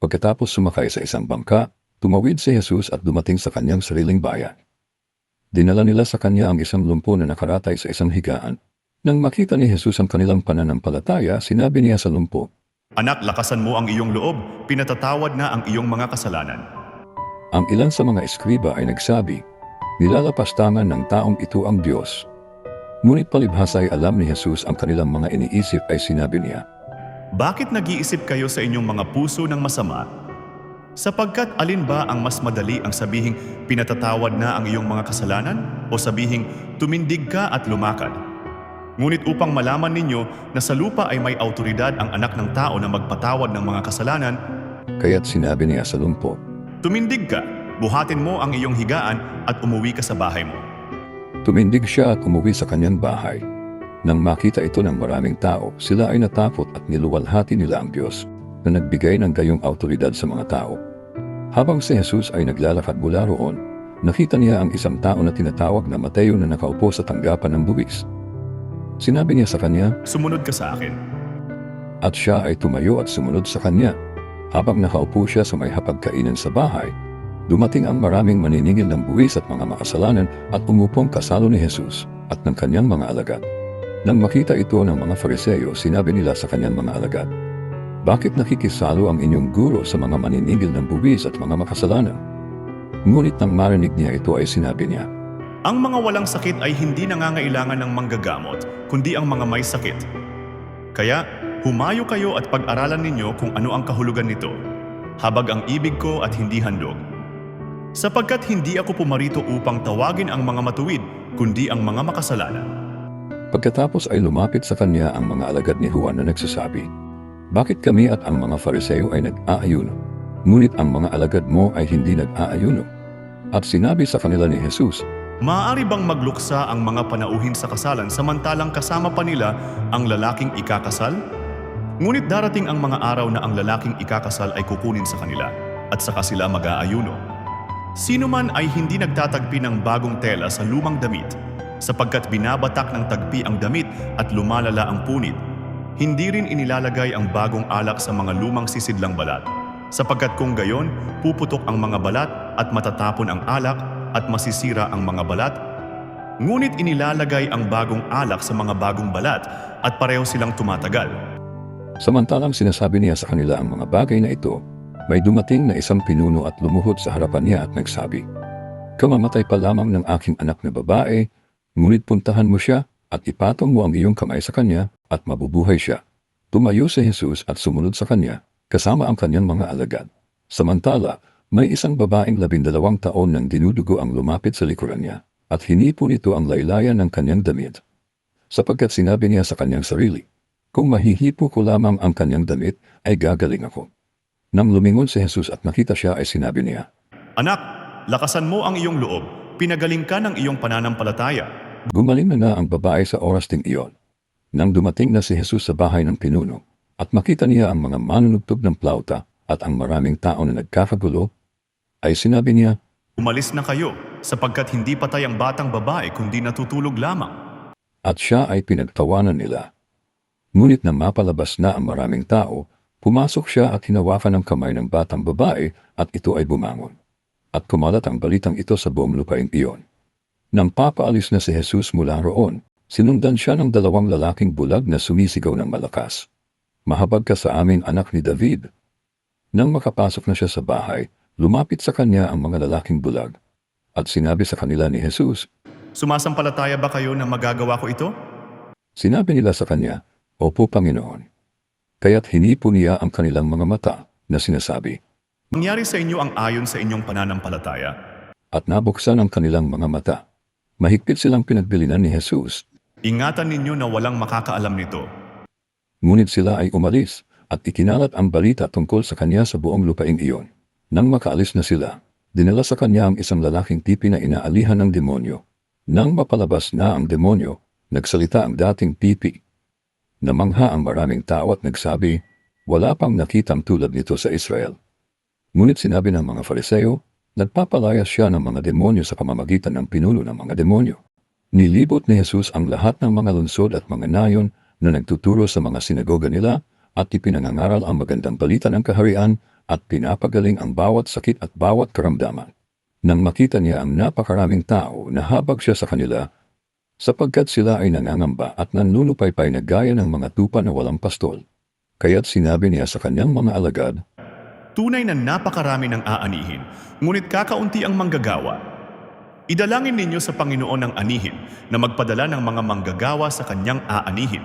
Pagkatapos sumakay sa isang bangka, tumawid si Jesus at dumating sa kanyang sariling bayan. Dinala nila sa kanya ang isang lumpo na nakaratay sa isang higaan. Nang makita ni Jesus ang kanilang pananampalataya, sinabi niya sa lumpo, Anak, lakasan mo ang iyong loob, pinatatawad na ang iyong mga kasalanan. Ang ilan sa mga eskriba ay nagsabi, nilalapastangan ng taong ito ang Diyos. Ngunit palibhasa ay alam ni Jesus ang kanilang mga iniisip ay sinabi niya, Bakit nag-iisip kayo sa inyong mga puso ng masama? Sapagkat alin ba ang mas madali ang sabihing pinatatawad na ang iyong mga kasalanan o sabihing tumindig ka at lumakad? Ngunit upang malaman ninyo na sa lupa ay may autoridad ang anak ng tao na magpatawad ng mga kasalanan, kaya't sinabi niya sa lumpo, tumindig ka, buhatin mo ang iyong higaan at umuwi ka sa bahay mo. Tumindig siya at umuwi sa kanyang bahay. Nang makita ito ng maraming tao, sila ay natakot at niluwalhati nila ang Diyos na nagbigay ng gayong autoridad sa mga tao. Habang si Jesus ay naglalakad mula roon, nakita niya ang isang tao na tinatawag na Mateo na nakaupo sa tanggapan ng buwis. Sinabi niya sa kanya, Sumunod ka sa akin. at siya ay tumayo at sumunod sa kanya. Habang nakaupo siya sa may hapagkainan sa bahay, dumating ang maraming maniningil ng buwis at mga makasalanan at umupong kasalo ni Jesus at ng kanyang mga alagad. Nang makita ito ng mga Fariseo, sinabi nila sa kanyang mga alagad, Bakit nakikisalo ang inyong guro sa mga maniningil ng buwis at mga makasalanan? Ngunit nang marinig niya ito ay sinabi niya, Ang mga walang sakit ay hindi nangangailangan ng manggagamot, kundi ang mga may sakit. Kaya, humayo kayo at pag-aralan ninyo kung ano ang kahulugan nito. Habag ang ibig ko at hindi handog. Sapagkat hindi ako pumarito upang tawagin ang mga matuwid, kundi ang mga makasalanan. Pagkatapos ay lumapit sa kanya ang mga alagad ni Juan na nagsasabi, Bakit kami at ang mga Fariseo ay nag-aayuno, ngunit ang mga alagad mo ay hindi nag-aayuno? At sinabi sa kanila ni Jesus, Maaari bang magluksa ang mga panauhin sa kasalan samantalang kasama pa nila ang lalaking ikakasal? Ngunit darating ang mga araw na ang lalaking ikakasal ay kukunin sa kanila at saka sila mag-aayuno. Sino man ay hindi nagtatagpi ng bagong tela sa lumang damit, sapagkat binabatak ng tagpi ang damit at lumalala ang punit. Hindi rin inilalagay ang bagong alak sa mga lumang sisidlang balat, sapagkat kung gayon, puputok ang mga balat at matatapon ang alak at masisira ang mga balat. Ngunit inilalagay ang bagong alak sa mga bagong balat at pareho silang tumatagal. Samantalang sinasabi niya sa kanila ang mga bagay na ito, may dumating na isang pinuno at lumuhod sa harapan niya at nagsabi, Kamamatay pa lamang ng aking anak na babae, ngunit puntahan mo siya at ipatong mo ang iyong kamay sa kanya at mabubuhay siya. Tumayo si Jesus at sumunod sa kanya, kasama ang kanyang mga alagad. Samantala, may isang babaeng 12 taon nang dinudugo ang lumapit sa likuran niya at hinipon ito ang laylayan ng kanyang damit. Sapagkat sinabi niya sa kanyang sarili, Kung mahihipo ko lamang ang kanyang damit, ay gagaling ako. Nang lumingon si Jesus at nakita siya ay sinabi niya, Anak, lakasan mo ang iyong loob, pinagaling ka ng iyong pananampalataya. Gumaling na ang babae sa oras ding iyon. Nang dumating na si Jesus sa bahay ng pinuno at makita niya ang mga manunugtog ng plauta at ang maraming tao na nagkakagulo, ay sinabi niya, Umalis na kayo, sapagkat hindi patay ang batang babae kundi natutulog lamang. at siya ay pinagtawanan nila. Ngunit na mapalabas na ang maraming tao, pumasok siya at hinawakan ng kamay ng batang babae at ito ay bumangon. At kumalat ang balitang ito sa buong lupain iyon. Nang papaalis na si Jesus mula roon, sinundan siya ng 2 lalaking bulag na sumisigaw ng malakas, Mahabag ka sa amin, anak ni David. Nang makapasok na siya sa bahay, lumapit sa kanya ang mga lalaking bulag. At sinabi sa kanila ni Jesus, Sumasampalataya ba kayo na magagawa ko ito? Sinabi nila sa kanya, Opo, Panginoon. Kaya't hinipo niya ang kanilang mga mata na sinasabi, Mangyari sa inyo ang ayon sa inyong pananampalataya. At nabuksan ang kanilang mga mata. Mahigpit silang pinagbilinan ni Jesus. Ingatan ninyo na walang makakaalam nito. Ngunit sila ay umalis at ikinalat ang balita tungkol sa kanya sa buong lupain iyon. Nang makaalis na sila, dinala sa kanya ang isang lalaking tipi na inaalihan ng demonyo. Nang mapalabas na ang demonyo, nagsalita ang dating tipi. Namangha ang maraming tao at nagsabi, Wala pang nakitang tulad nito sa Israel. Ngunit sinabi ng mga Fariseo, nagpapalayas siya ng mga demonyo sa pamamagitan ng pinuno ng mga demonyo. Nilibot ni Jesus ang lahat ng mga lungsod at mga nayon na nagtuturo sa mga sinagoga nila at ipinangangaral ang magandang balita ng kaharian at pinapagaling ang bawat sakit at bawat karamdaman. Nang makita niya ang napakaraming tao, nahabag siya sa kanila sapagkat sila ay nangangamba at nanunupaypay na gaya ng mga tupa na walang pastol. Kaya't sinabi niya sa kanyang mga alagad, Tunay na napakarami ng aanihin, ngunit kakaunti ang manggagawa. Idalangin ninyo sa Panginoon ng anihin na magpadala ng mga manggagawa sa kanyang aanihin.